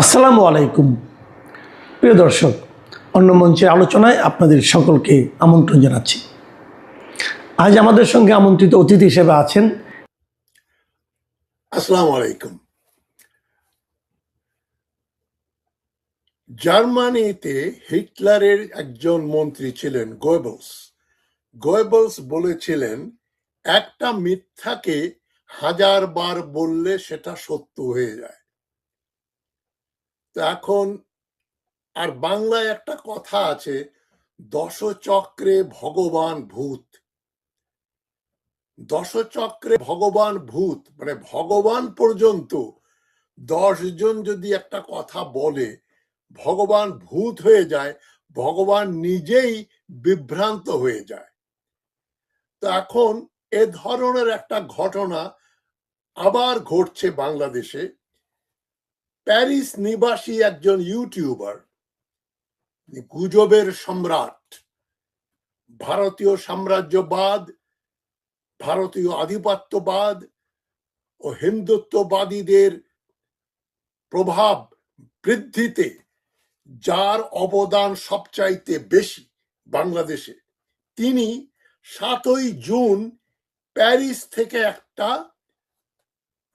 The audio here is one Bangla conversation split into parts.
আসসালামু আলাইকুম প্রিয় দর্শক, অন্য মঞ্চের আলোচনায় আপনাদের সকলকে আমন্ত্রণ জানাচ্ছি। আজ আমাদের সঙ্গে আমন্ত্রিত অতিথি হিসেবে আছেন। আসসালামু আলাইকুম। জার্মানিতে হিটলারের একজন মন্ত্রী ছিলেন গোয়েবলস বলেছিলেন, একটা মিথ্যাকে 1000 বার বললে সেটা সত্য হয়ে যায়। তো এখন আর বাংলায় একটা কথা আছে, দশচক্রে ভগবান ভূত। দশচক্রে ভগবান ভূত মানে ভগবান পর্যন্ত 10 জন যদি একটা কথা বলে ভগবান ভূত হয়ে যায়, ভগবান নিজেই বিভ্রান্ত হয়ে যায়। তো এখন এ ধরনের একটা ঘটনা আবার ঘটছে বাংলাদেশে। প্যারিস নিবাসী একজন ইউটিউবার, গুজবের সম্রাট, ভারতীয় সাম্রাজ্যবাদ, ভারতীয় আধিপত্যবাদ ও হিন্দুত্ববাদীদের প্রভাব বৃদ্ধিতে যার অবদান সবচাইতে বেশি বাংলাদেশে, তিনি 7ই জুন প্যারিস থেকে একটা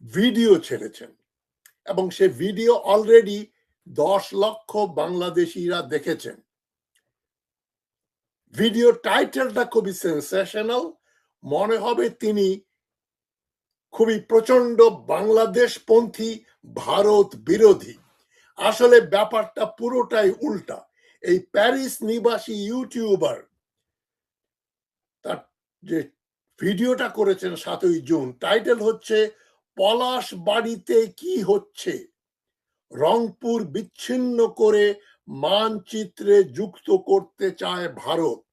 ভিডিও ছেড়েছেন এবং সে ভিডিও অলরেডি 10 লক্ষ বাংলাদেশিরা দেখেছেন। ভিডিও টাইটেলটা খুবই সেন্সেশনাল, মনে হবে তিনি খুবই প্রচন্ড বাংলাদেশপন্থী, ভারত বিরোধী। আসলে ব্যাপারটা পুরোটাই উল্টা। এই প্যারিস নিবাসী ইউটিউবার তার যে ভিডিওটা করেছেন 7ই জুন, টাইটেল হচ্ছে পলাশ বাড়িতে কি হচ্ছে, রংপুর বিচ্ছিন্ন করে মানচিত্রে যুক্ত করতে চায় ভারত।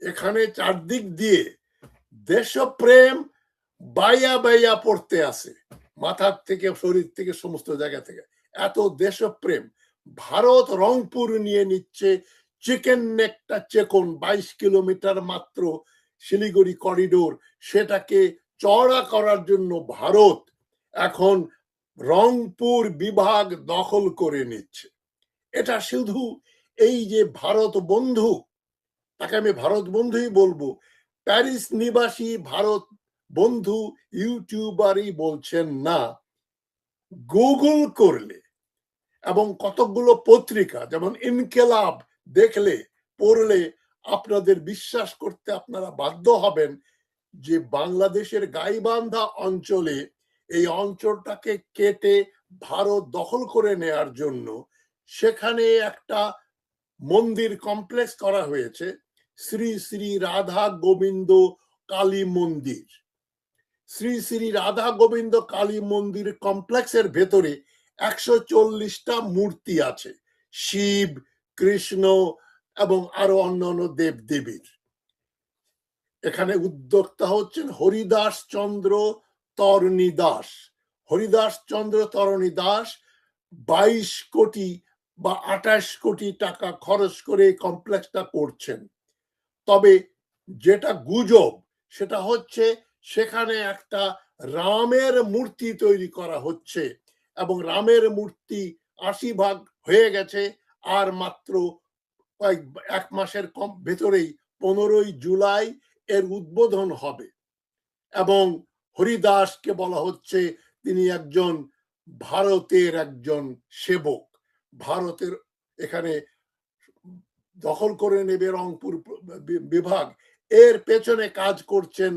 এখানে চারদিক দিয়ে দেশপ্রেম বাইয়া বাইয়া পড়তে আছে, মাথার থেকে শরীর থেকে সমস্ত জায়গা থেকে এত দেশপ্রেম। ভারত রংপুর নিয়ে নিচ্ছে, চিকেন নেকটা চেকন 22 কিলোমিটার মাত্র শিলিগুড়ি করিডোর, সেটাকে চড়া করার জন্য ভারত এখন রংপুর বিভাগ দখল করে নিচ্ছে। এটা শুধু এই যে ভারত বন্ধু, তাকে আমি ভারত বন্ধুই বলবো, প্যারিস নিবাসী ভারত বন্ধু ইউটিউবারই বলছেন না। গুগল করলে এবং কতগুলো পত্রিকা যেমন ইনকেলাব দেখলে পড়লে আপনাদের বিশ্বাস করতে আপনারা বাধ্য হবেন যে বাংলাদেশের গাইবান্ধা অঞ্চলে এই অঞ্চলটাকে কেটে ভারত দখল করে নেয়ার জন্য সেখানে একটা মন্দির কমপ্লেক্স করা হয়েছে, শ্রী শ্রী রাধা গোবিন্দ কালী মন্দির। শ্রী শ্রী রাধা গোবিন্দ কালী মন্দির কমপ্লেক্সের ভেতরে 140টা মূর্তি আছে, শিব, কৃষ্ণ এবং আরো অন্যান্য দেব দেবীর। এখানে উদ্যোক্তা হচ্ছেন হরিদাস চন্দ্র তরণী দাস। হরিদাস চন্দ্র তরণী দাস 22 কোটি বা 28 কোটি টাকা খরচ করে এই কমপ্লেক্সটা করছেন। তবে যেটা গুজব সেটা হচ্ছে সেখানে একটা রামের মূর্তি তৈরি করা হচ্ছে এবং রামের মূর্তি 80% হয়ে গেছে, আর মাত্র এক মাসের ভেতরেই 15ই জুলাই এর উদ্বোধন হবে। এবং হরিদাসকে বলা হচ্ছে তিনি একজন ভারতের একজন সেবক, ভারতের এখানে দখল করে নেবে রংপুর বিভাগ, এর পেছনে কাজ করছেন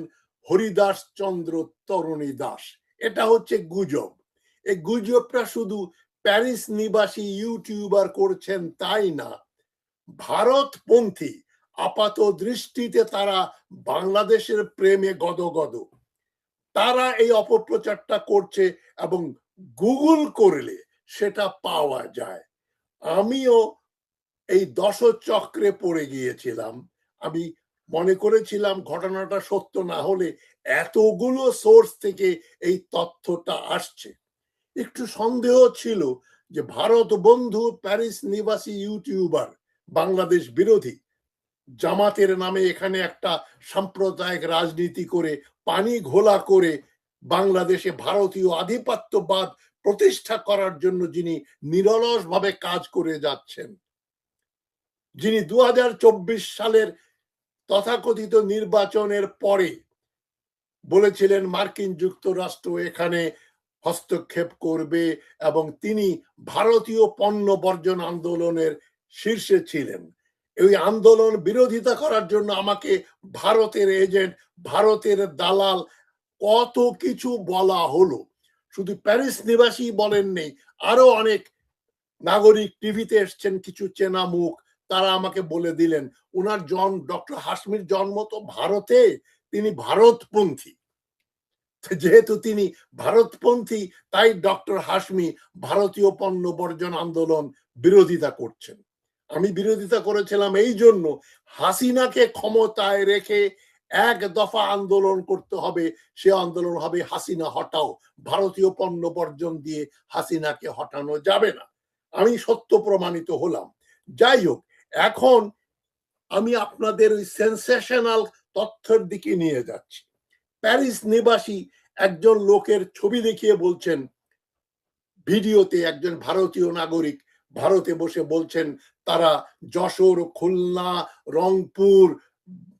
হরিদাস চন্দ্র তরণী দাস। এটা হচ্ছে গুজব। এই গুজবটা শুধু প্যারিস নিবাসী ইউটিউবার করছেন তাই না, ভারতপন্থী আপাত দৃষ্টিতে তারা বাংলাদেশের প্রেমে গদগদ, তারা এই অপপ্রচারটা করছে এবং গুগল করলে সেটা পাওয়া যায়। আমিও এই দশচক্রে পড়ে গিয়েছিলাম। আমি মনে করেছিলাম ঘটনাটা সত্য না হলে এতগুলো সোর্স থেকে এই তথ্যটা আসছে। একটু সন্দেহ ছিল যে ভারত বন্ধু প্যারিস নিবাসী ইউটিউবার বাংলাদেশ বিরোধী, জামাতের নামে এখানে একটা সাম্প্রদায়িক রাজনীতি করে পানি ঘোলা করে বাংলাদেশে ভারতীয় আধিপত্যবাদ প্রতিষ্ঠা করার জন্য যিনি নিরলসভাবে কাজ করে যাচ্ছেন, যিনি 2024 সালের তথাকথিত নির্বাচনের পরে বলেছিলেন মার্কিন যুক্তরাষ্ট্র এখানে হস্তক্ষেপ করবে, এবং তিনি ভারতীয় পণ্য বর্জন আন্দোলনের শীর্ষে ছিলেন। এই আন্দোলন বিরোধিতা করার জন্য আমাকে ভারতের এজেন্ট, ভারতের দালাল, কত কিছু বলা হলো। শুধু প্যারিস নিবাসী বলেননি, আরো অনেক নাগরিক টিভিতে এসছেন, কিছু চেনা মুখ, তারা আমাকে বলে দিলেন ওনার ডক্টর হাশমির জন্ম তো ভারতে, তিনি ভারতপন্থী। যেহেতু তিনি ভারতপন্থী, তাই ডক্টর হাশমি ভারতীয় পণ্য বর্জন আন্দোলন বিরোধিতা করছেন। আমি বিরোধিতা করেছিলাম এই জন্য, হাসিনাকে ক্ষমতায় রেখে এক দফা আন্দোলন করতে হবে, সে আন্দোলন হবে হাসিনা হটাও। ভারতীয় পণ্য বর্জন দিয়ে হাসিনাকে হটানো যাবে না। আমি সত্য প্রমাণিত হলাম। যাই হোক, এখন আমি আপনাদের ওই সেন্সেশনাল তথ্যের দিকে নিয়ে যাচ্ছি। প্যারিস নিবাসী একজন লোকের ছবি দেখিয়ে বলছেন, ভিডিওতে একজন ভারতীয় নাগরিক ভারতে বসে বলছেন তারা যশোর, খুলনা, রংপুর,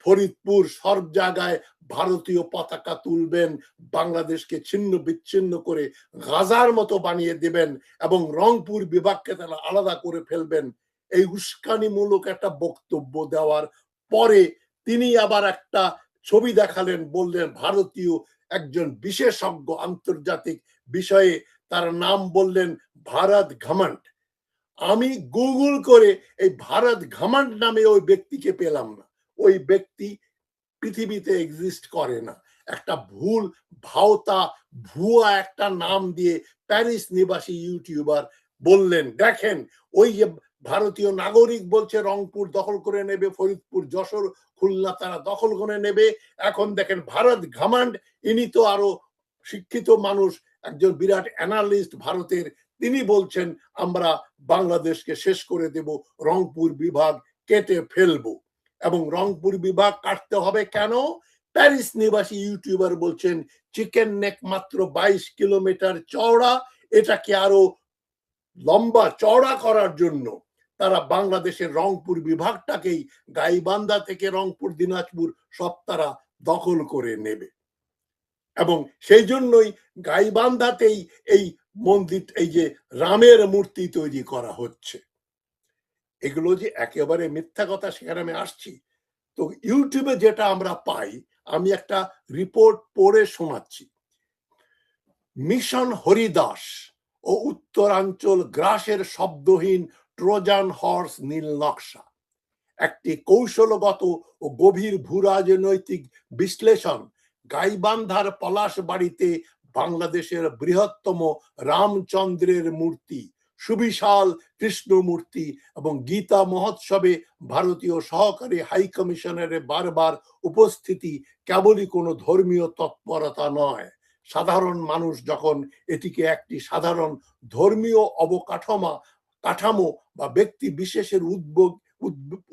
ফরিদপুর সব জায়গায় ভারতীয় পতাকা তুলবেন, বাংলাদেশকে ছিন্ন বিচ্ছিন্ন করে গাজার মতো বানিয়ে দেবেন এবং রংপুর বিভাগকে তারা আলাদা করে ফেলবেন। এই উস্কানিমূলক একটা বক্তব্য দেওয়ার পরে তিনি আবার একটা ছবি দেখালেন, বললেন ভারতীয় একজন বিশেষজ্ঞ আন্তর্জাতিক বিষয়ে, তার নাম বললেন ভারত ঘমন্ড। আমি গুগল করে এই ভারত ঘমন্ড নামে ওই ব্যক্তিকে পেলাম না। ওই ব্যক্তি পৃথিবীতে এক্সিস্ট করে না। একটা ভুল ভাওতা ভুয়া একটা নাম দিয়ে প্যারিস নিবাসী ইউটিউবার বললেন, দেখেন ওই যে ভারতীয় নাগরিক বলছে রংপুর দখল করে নেবে, ফরিদপুর, যশোর, খুলনা তারা দখল করে নেবে। এখন দেখেন ভারত ঘমন্ড, ইনি তো আরো শিক্ষিত মানুষ, একজন বিরাট অ্যানালিস্ট ভারতের, তিনি বলছেন আমরা বাংলাদেশকে শেষ করে দেব, রংপুর বিভাগ কেটে ফেলবো। এবং রংপুর বিভাগ কাটতে হবে কেন? প্যারিস নিবাসী ইউটিউবার বলছেন চিকেন নেক মাত্র 22 কিলোমিটার চওড়া, এটাকে আরো লম্বা চওড়া করার জন্য তারা বাংলাদেশের রংপুর বিভাগটাকেই গাইবান্ধা থেকে রংপুর, দিনাজপুর সব তারা দখল করে নেবে। এবং সেই জন্যই গাইবান্ধাতেই এই মন্দির, এই যে রামের মূর্তি তৈরি করা হচ্ছে। এগুলো যে একেবারে মিথ্যা কথা, সেখানে আমি আসছি। তো ইউটিউবে যেটা আমরা পাই, আমি একটা রিপোর্ট পড়ে শোনাচ্ছি। মিশন হরিদাস ও উত্তরাঞ্চল গ্রাসের শব্দহীন ট্রোজান হর্স নীল নকশা, একটি কৌশলগত ও গভীর ভূরাজনৈতিক বিশ্লেষণ গাইবান্ধার পলাশবাড়িতে বাংলাদেশের বৃহত্তম রামচন্দ্রের মূর্তি, সুবিশাল কৃষ্ণ মূর্তি এবং গীতা মহোৎসবে ভারতীয় সহকারী হাই কমিশনারের বারবার উপস্থিতি কেবলই কোনো ধর্মীয় তৎপরতা নয়। সাধারণ মানুষ যখন এটিকে একটি সাধারণ ধর্মীয় কাঠামো বা ব্যক্তি বিশেষের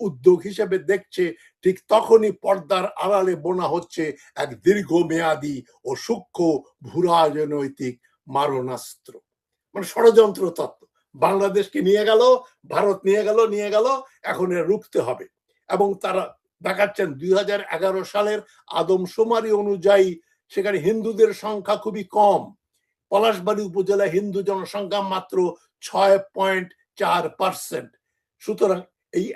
উদ্যোগ হিসেবে দেখছে, ঠিক তখনই পর্দার আড়ালে বোনা হচ্ছে এক দীর্ঘমেয়াদী ও সূক্ষ্ম ভূরাজনৈতিক মারণাস্ত্র, মানে ষড়যন্ত্র তত্ত্ব। বাংলাদেশকে নিয়ে গেল, ভারত নিয়ে গেল, এখন এর রুখতে হবে। এবং তারা দেখাচ্ছেন 2011 সালের আদমশুমারি অনুযায়ী সেখানে হিন্দুদের সংখ্যা খুবই কম। পলাশবাড়ী উপজেলা হিন্দু জনসংখ্যা মাত্র 6.4%। সুতরাং এই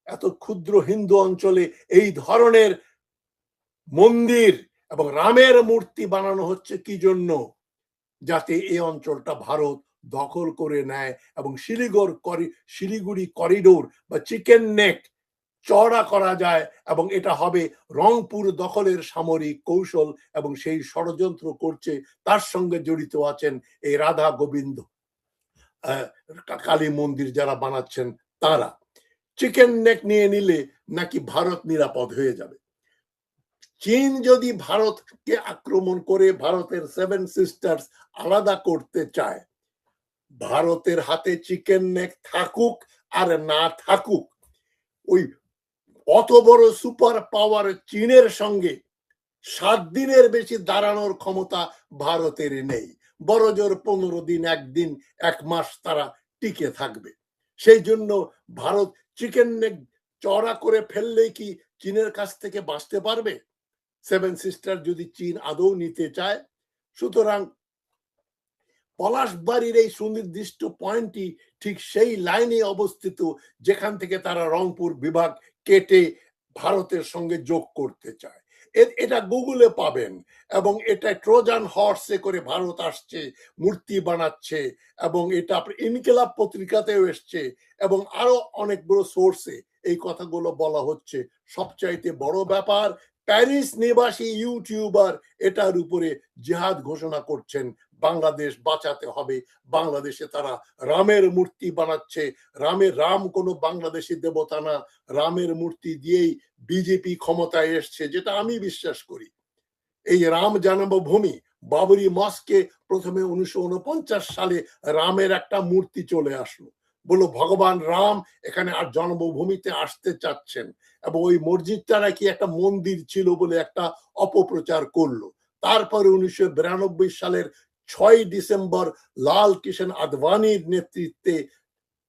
এত ক্ষুদ্র হিন্দু অঞ্চলে এই ধরনের মন্দির এবং রামের মূর্তি বানানো হচ্ছে কি জন্য? যাতে এই অঞ্চলটা ভারত দখল করে নেয় এবং শিলিগুড়ি করিডোর বা চিকেন নেক চড়া করা যায়, এবং এটা হবে রংপুর দখলের সামরিক কৌশল, এবং সেই ষড়যন্ত্র করছে, তার সঙ্গে জড়িত আছেন এই রাধা গোবিন্দ কালী মন্দির যারা বানাচ্ছেন তারা। চিকেন নেক নিয়ে নিলে নাকি ভারত নিরাপদ হয়ে যাবে। চীন যদি ভারতকে আক্রমণ করে ভারতের 7 সিস্টার্স আলাদা করতে চায়, ভারতের হাতে চিকেন নেক থাকুক আর না থাকুক, ওই অত বড় সুপার পাওয়ার চীনের সঙ্গে 7 দিনের বেশি দাঁড়ানোর ক্ষমতা ভারতের নেই। বড়জোর 15 দিন, একদিন, 1 মাস তারা টিকে থাকবে। সেই জন্য ভারত চিকেন নেক চড়া করে ফেললেই কি চীনের কাছ থেকে বাঁচতে পারবে? সেভেন সিস্টার যদি চীন আদৌ নিতে চায়। সুতরাং পলাশবাড়ির এই সুনির্দিষ্ট পয়েন্টটি ঠিক সেই লাইনে অবস্থিত যেখান থেকে তারা রংপুর বিভাগ কেটে ভারতের সঙ্গে যোগ করতে চায়। এটা গুগলে পাবেন, এবং এটা ট্রোজান হর্সে করে ভারত আসছে, মূর্তি বানাচ্ছে, এবং এটা ইনকিলাব পত্রিকাতেও এসছে, এবং আরো অনেকগুলো সোর্সে এই কথাগুলো বলা হচ্ছে। সবচাইতে বড় ব্যাপার, প্যারিস নিবাসী ইউটিউবার এটার উপরে জিহাদ ঘোষণা করছেন, বাংলাদেশ বাঁচাতে হবে। বাংলাদেশে তারা রামের মূর্তি বানাচ্ছে। রাম কোনো বাংলাদেশি দেবতা না, রামের মূর্তি দিয়েই বিজেপি ক্ষমতায় এসছে, যেটা আমি বিশ্বাস করি। এই রাম জন্মভূমি বাবরি মস্কে প্রথমে 1949 সালে রামের একটা মূর্তি চলে আসলো, বললো ভগবান রাম এখানে আর জন্মভূমিতে আসতে চাচ্ছেন, এবং ওই মসজিদটা নাকি একটা মন্দির ছিল বলে একটা অপপ্রচার করলো। তারপরে 1992 সালের 6 ডিসেম্বর লাল কিষণ আদবানির নেতৃত্বে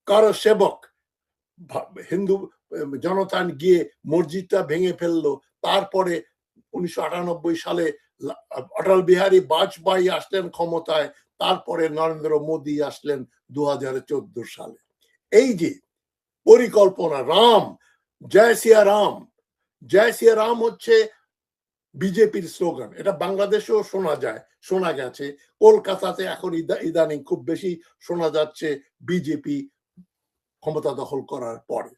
কারসেবক হিন্দু জনতা গিয়ে মসজিদটা ভেঙে ফেললো। তারপরে 1998 সালে অটল বিহারী বাজপেয়ী আসলেন ক্ষমতায়, তারপরে নরেন্দ্র মোদী আসলেন 2014 সালে। এই যে পরিকল্পনা, রাম, জয় সিয়া রাম, জয় সিয়া রাম হচ্ছে বিজেপির স্লোগান। এটা বাংলাদেশেও শোনা গেছে, কলকাতাতে এখন ইদানিং খুব বেশি শোনা যাচ্ছে বিজেপি ক্ষমতা দখল করার পরে।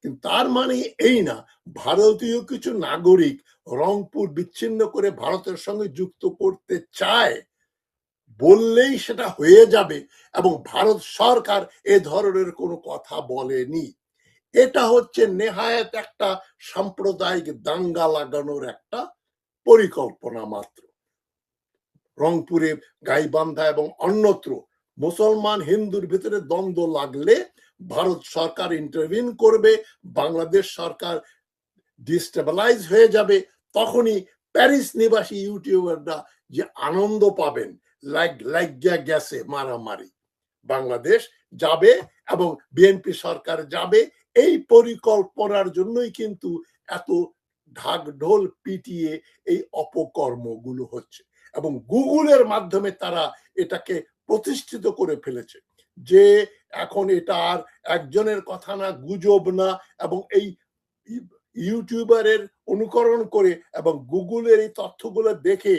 কিন্তু তার মানে এই না ভারতীয় কিছু নাগরিক রংপুর বিচ্ছিন্ন করে ভারতের সঙ্গে যুক্ত করতে চায় বললেই সেটা হয়ে যাবে, এবং ভারত সরকার এ ধরনের কোনো কথা বলেনি। এটা হচ্ছে নেহায়েত একটা সাম্প্রদায়িক দাঙ্গা লাগানোর একটা পরিকল্পনা মাত্র। রংপুরে, গাইবান্ধা এবং অন্যত্র মুসলমান হিন্দুর ভিতরে দ্বন্দ্ব লাগলে ভারত সরকার ইন্টারভিন করবে, বাংলাদেশ সরকার ডিস্টেবিলাইজ হয়ে যাবে। তখনই প্যারিস নিবাসী ইউটিউবাররা যে আনন্দ পাবেন, লাগিয়া গেছে মারামারি, বাংলাদেশ যাবে এবং বিএনপি সরকার যাবে। এই পরিকল্পনার জন্যই কিন্তু এত ঢাকঢোল পিটিয়ে এই অপকর্মগুলো হচ্ছে, এবং গুগলের মাধ্যমে তারা এটাকে প্রতিষ্ঠিত করে ফেলেছে যে এখন এটা আর একজনের কথা না, গুজব না, এবং এই ইউটিউবারের অনুকরণ করে এবং গুগলের এই তথ্যগুলো দেখে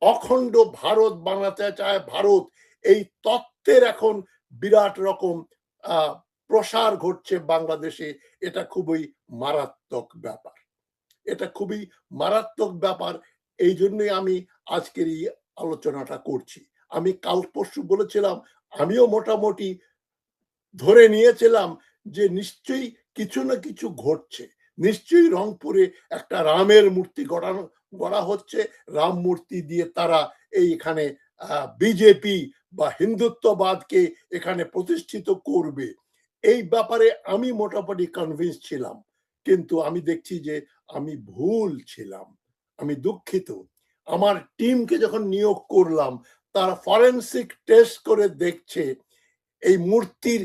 অখণ্ড ভারত বানাতে চায় ভারত, এই তত্ত্বের এখন বিরাট রকম প্রসার ঘটছে বাংলাদেশে। এটা খুবই মারাত্মক ব্যাপার, এটা খুবই মারাত্মক ব্যাপার। এই জন্যই আমি আজকের এই আলোচনাটা করছি। আমি কাল পরশু বলেছিলাম, আমিও মোটামুটি ধরে নিয়েছিলাম যে নিশ্চয়ই কিছু না কিছু ঘটছে, নিশ্চয়ই রংপুরে একটা রামের মূর্তি গড়া হচ্ছে, রাম মূর্তি দিয়ে তারা এইখানে বিজেপি বা হিন্দুত্ববাদকে এখানে প্রতিষ্ঠিত করবে। এই ব্যাপারে আমি মোটামুটি কনভিন্স ছিলাম, কিন্তু আমি দেখছি যে আমি ভুল ছিলাম। আমি দুঃখিত। আমার টিমকে যখন নিয়োগ করলাম, তারা ফরেনসিক টেস্ট করে দেখছে এই মূর্তির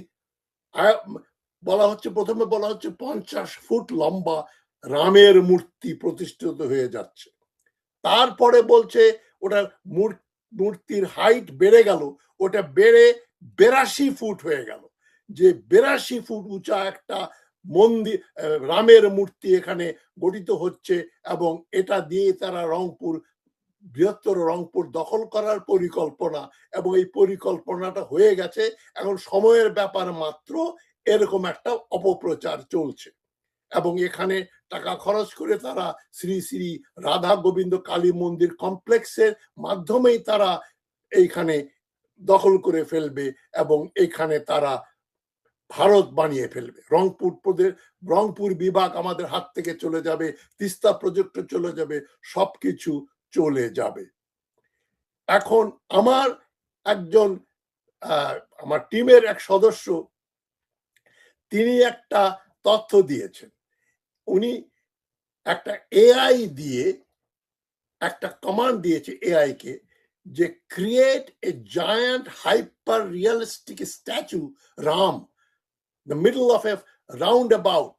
প্রথমে বলা হচ্ছে 50 ফুট লম্বা রামের মূর্তি প্রতিষ্ঠিত হয়ে যাচ্ছে। তারপরে বলছে ওটার মূর্তির হাইট বেড়ে গেল, ওটা বেড়ে 82 ফুট হয়ে গেল, যে 82 ফুট উঁচা একটা মন্দির, রামের মূর্তি এখানে গঠিত হচ্ছে, এবং এটা দিয়ে তারা বৃহত্তর রংপুর দখল করার পরিকল্পনা, এবং এই পরিকল্পনাটা হয়ে গেছে। এখন সময়ের ব্যাপার মাত্র, এরকম একটা অপপ্রচার চলছে, এবং এখানে টাকা খরচ করে তারা শ্রী শ্রী রাধা গোবিন্দ কালী মন্দির কমপ্লেক্সের মাধ্যমেই তারা এইখানে দখল করে ফেলবে, এবং এখানে তারা ভারত বানিয়ে ফেলবে। রংপুর বিভাগ আমাদের হাত থেকে চলে যাবে, তিস্তা প্রজেক্ট চলে যাবে, সবকিছু চলে যাবে। এখন আমার টিমের এক সদস্য, তিনি একটা তথ্য দিয়েছেন। উনি একটা এআই দিয়ে একটা কমান্ড দিয়েছে এআই কে, যে create a giant hyper realistic statue Ram, the middle of a roundabout,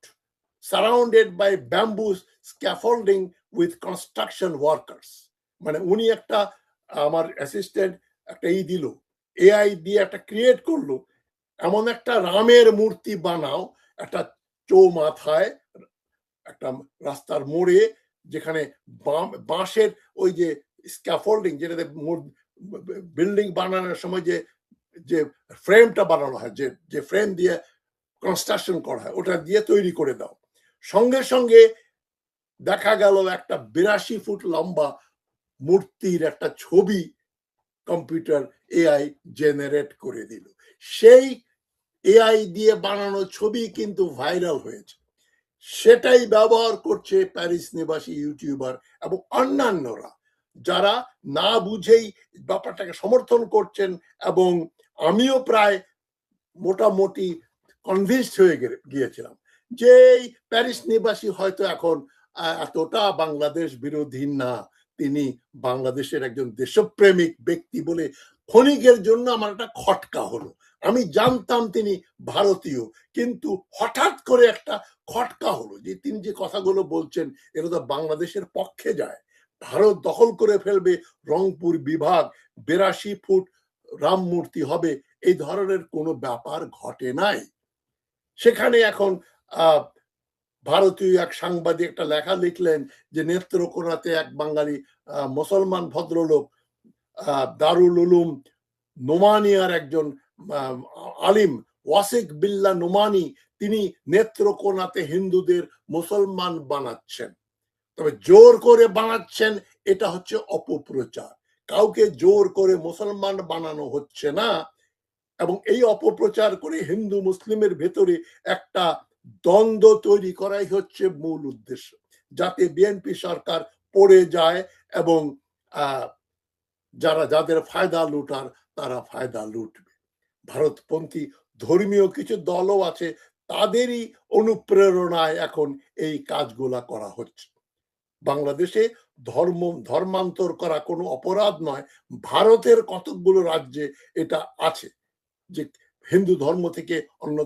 surrounded by bamboo scaffolding with construction workers. মানে উনি একটা, আমার অ্যাসিস্ট্যান্ট একটা দিল, এআই দিয়ে একটা ক্রিয়েট করলো, এমন একটা রামের মূর্তি বানাও একটা চৌমাথায়, একটা রাস্তার মোড়ে, যেখানে বাঁশের ওই যে স্ক্যাফোল্ডিং, যেটাতে বিল্ডিং বানানোর সময় যে যে ফ্রেমটা বানানো হয়, যে ফ্রেম দিয়ে কনস্ট্রাকশন করা হয়, ওটা দিয়ে তৈরি করে দাও। সঙ্গে সঙ্গে দেখা গেল একটা 82 ফুট লম্বা মূর্তির একটা ছবি কম্পিউটার এআই জেনারেট করে দিল। সেই এআই দিয়ে বানানো ছবি কিন্তু ভাইরাল হয়েছে, সেটাই ব্যবহার করছে প্যারিস নিবাসী ইউটিউবার এবং অন্যান্যরা, যারা না বুঝেই ব্যাপারটাকে সমর্থন করছেন। এবং আমিও প্রায় মোটামুটি কনভিন্সড হয়ে গিয়েছিলাম যে এই প্যারিস নিবাসী হয়তো এখন এতটা বাংলাদেশ বিরোধী না, তিনি বাংলাদেশের একজন দেশপ্রেমিক ব্যক্তি বলে ক্ষণিকের জন্য আমার একটা খটকা হলো। আমি জানতাম তিনি ভারতীয়, কিন্তু হঠাৎ করে একটা খটকা হলো যে তিনি যে কথাগুলো বলছেন এটা তো বাংলাদেশের পক্ষে যায়। ভারত দখল করে ফেলবে রংপুর বিভাগ, 82 ফুট রাম মূর্তি হবে, এই ধরনের কোনো ব্যাপার ঘটে নাই। সেখানে এখন ভারতীয় এক সাংবাদিক একটা লেখা লিখলেন যে নেত্রকোনাতে এক বাঙালি মুসলমান ভদ্রলোক, দারুল উলুম নোমানিয়ার একজন আলিম ওয়াসিক বিল্লাহ নোমানি, তিনি নেত্রকোনাতে হিন্দুদের মুসলমান বানাচ্ছেন। তবে জোর করে বানাচ্ছেন, এটা হচ্ছে অপপ্রচার। কাউকে জোর করে মুসলমান বানানো হচ্ছে না। এবং এই অপপ্রচার করে হিন্দু মুসলিমের ভেতরে একটা দ্বন্দ্ব তৈরি করাই হচ্ছে মূল উদ্দেশ্য, যাতে বিএনপি সরকার পড়ে যায় এবং যাদের ফায়দা লুটার তারা ফায়দা লুটবে। ভারতপন্থী ধর্মীয় কিছু দলও আছে, তাদেরই অনুপ্রেরণায় এখন এই কাজগুলা করা হচ্ছে। বাংলাদেশে ধর্মান্তর করা কোনো অপরাধ নয়। ভারতের কতকগুলো রাজ্যে এটা আছে যে হিন্দু ধর্ম থেকে অন্য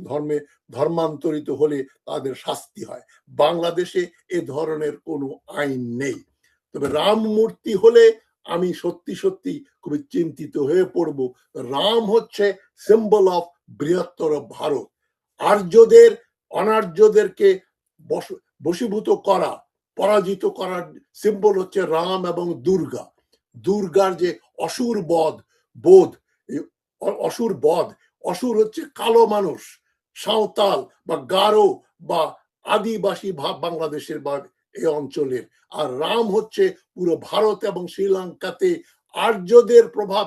ধর্মে ধর্মান্তরিত হলে তাদের শাস্তি হয়। বাংলাদেশে এ ধরনের কোনো আইন নেই। তবে রাম মূর্তি হলে আমি সত্যি সত্যি খুবই চিন্তিত হয়ে পড়ব। রাম হচ্ছে সিম্বল অফ বৃহত্তর ভারত। আর্যদের অনার্যদেরকে বশীভূত করা, পরাজিত করার সিম্বল হচ্ছে রাম এবং দুর্গা। দুর্গার যে অসুর বোধ, অসুর হচ্ছে কালো মানুষ, সাঁওতাল বা গারো বা আদিবাসী বাংলাদেশের বা এই অঞ্চলের। আর রাম হচ্ছে পুরো ভারত এবং শ্রীলঙ্কাতে আর্যদের প্রভাব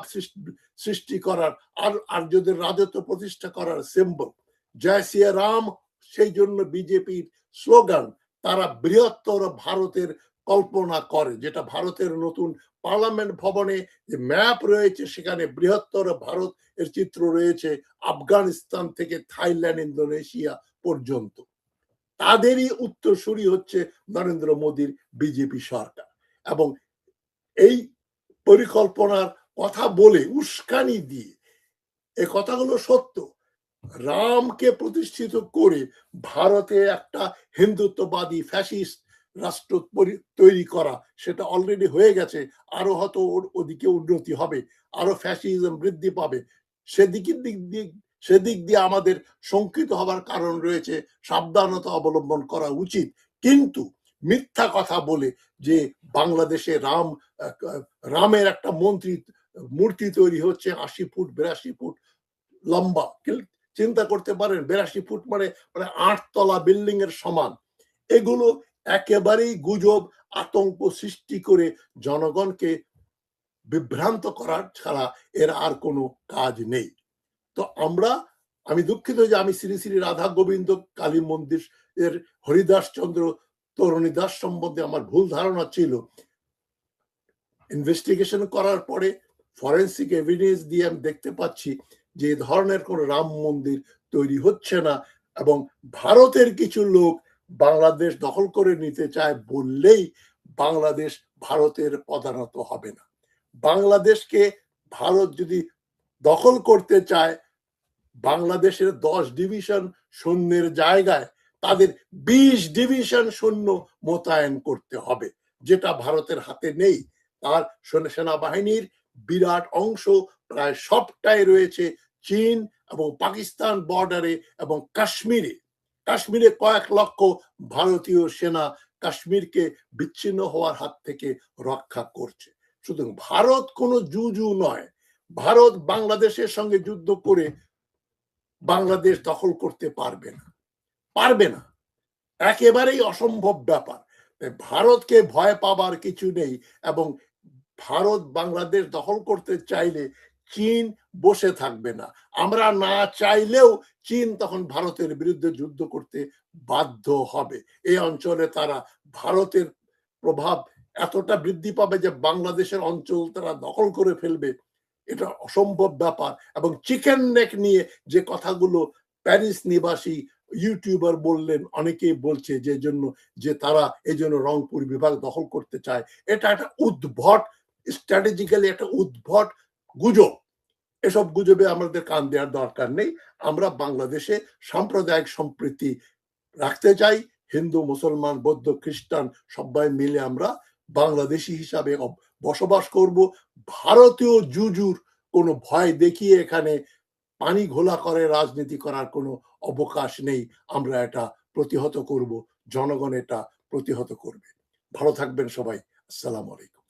সৃষ্টি করার, আর আর্যদের রাজত্ব প্রতিষ্ঠা করার সিম্বল। জয় শ্রী রাম, সেই জন্য বিজেপির স্লোগান। তারা বৃহত্তর ভারতের কল্পনা করে, যেটা ভারতের নতুন পার্লামেন্ট ভবনে যে ম্যাপ রয়েছে সেখানে বৃহত্তর ভারত এর চিত্র রয়েছে, আফগানিস্তান থেকে থাইল্যান্ড, ইন্দোনেশিয়া পর্যন্ত। তাদেরই উত্তরসূরি হচ্ছে নরেন্দ্র মোদীর বিজেপি সরকার। এবং এই পরিকল্পনার কথা বলে উস্কানি দিয়ে, এ কথাগুলো সত্য, রামকে প্রতিষ্ঠিত করে ভারতে একটা হিন্দুত্ববাদী ফ্যাসিস্ট রাষ্ট্র তৈরি করা, সেটা অলরেডি হয়ে গেছে। আরো হয়তো ওদিকে উন্নতি হবে, আরো ফ্যাসিজম বৃদ্ধি পাবে। সেদিক দিয়ে আমাদের শঙ্কিত হবার কারণ রয়েছে, সাবধানতা অবলম্বন করা উচিত। কিন্তু মিথ্যা কথা বলে যে বাংলাদেশে রামের একটা মূর্তি তৈরি হচ্ছে 80 ফুট 82 ফুট লম্বা, চিন্তা করতে পারেন 82 ফুট মানে 8 তলা বিল্ডিং এর সমান। এগুলো একেবারেই গুজব, আতঙ্ক সৃষ্টি করে জনগণকে বিভ্রান্ত করার ছাড়া এর আর কোনো কাজ নেই। তো আমি দুঃখিত যে আমি শ্রী শ্রী রাধা গোবিন্দ কালী মন্দির এর হরিদাস চন্দ্র তরুণী দাস সম্বন্ধে আমার ভুল ধারণা ছিল। ইনভেস্টিগেশন করার পরে ফরেন্সিক এভিডেন্স দিয়ে আমি দেখতে পাচ্ছি যে ধরনের কোন রাম মন্দির তৈরি হচ্ছে না। এবং ভারতের কিছু লোক বাংলাদেশ দখল করে নিতে চায় বললেই বাংলাদেশ ভারতের পদানত হবে না। বাংলাদেশকে ভারত যদি দখল করতে চায়, বাংলাদেশের 10 ডিভিশন সৈন্যের জায়গায় তাদের 20 ডিভিশন সৈন্য মোতায়েন করতে হবে, যেটা ভারতের হাতে নেই। তার সেনাবাহিনীর বিরাট অংশ, প্রায় সবটাই রয়েছে চীন এবং পাকিস্তান বর্ডারে এবং কাশ্মীরে। কাশ্মীরে কয়েক লক্ষ ভারতীয় সেনা কাশ্মীরকে বিচ্ছিন্ন হওয়ার হাত থেকে রক্ষা করছে। সুতরাং ভারত কোনো জুজু নয়। ভারত বাংলাদেশের সঙ্গে যুদ্ধ করে বাংলাদেশ দখল করতে পারবে না, পারবে না, একেবারেই অসম্ভব ব্যাপার। ভারতকে ভয় পাবার কিছু নেই। এবং ভারত বাংলাদেশ দখল করতে চাইলে চীন বসে থাকবে না। আমরা না চাইলেও চীন তখন ভারতের বিরুদ্ধে যুদ্ধ করতে বাধ্য হবে। এই অঞ্চলে তারা ভারতের প্রভাব এতটা বৃদ্ধি পাবে যে বাংলাদেশের অঞ্চল তারা দখল করে ফেলবে, এটা অসম্ভব ব্যাপার। এবং চিকেন নেক নিয়ে যে কথাগুলো প্যারিস নিবাসী ইউটিউবার বললেন, অনেকেই বলছে যে জন্য যে তারা এই জন্য রংপুর বিভাগ দখল করতে চায়, এটা একটা উদ্ভট, স্ট্র্যাটেজিক্যালি একটা উদ্ভট গুজব। এসব গুজবে আমাদের কান দেওয়ার দরকার নেই। আমরা বাংলাদেশে সাম্প্রদায়িক সম্প্রীতি রাখতে চাই। হিন্দু, মুসলমান, বৌদ্ধ, খ্রিস্টান সবাই মিলে আমরা বাংলাদেশি হিসাবে বসবাস করব। ভারতীয় জুজুর কোনো ভয় দেখিয়ে এখানে পানি ঘোলা করে রাজনীতি করার কোনো অবকাশ নেই। আমরা এটা প্রতিহত করব, জনগণ এটা প্রতিহত করবে। ভালো থাকবেন সবাই। আসসালামু আলাইকুম।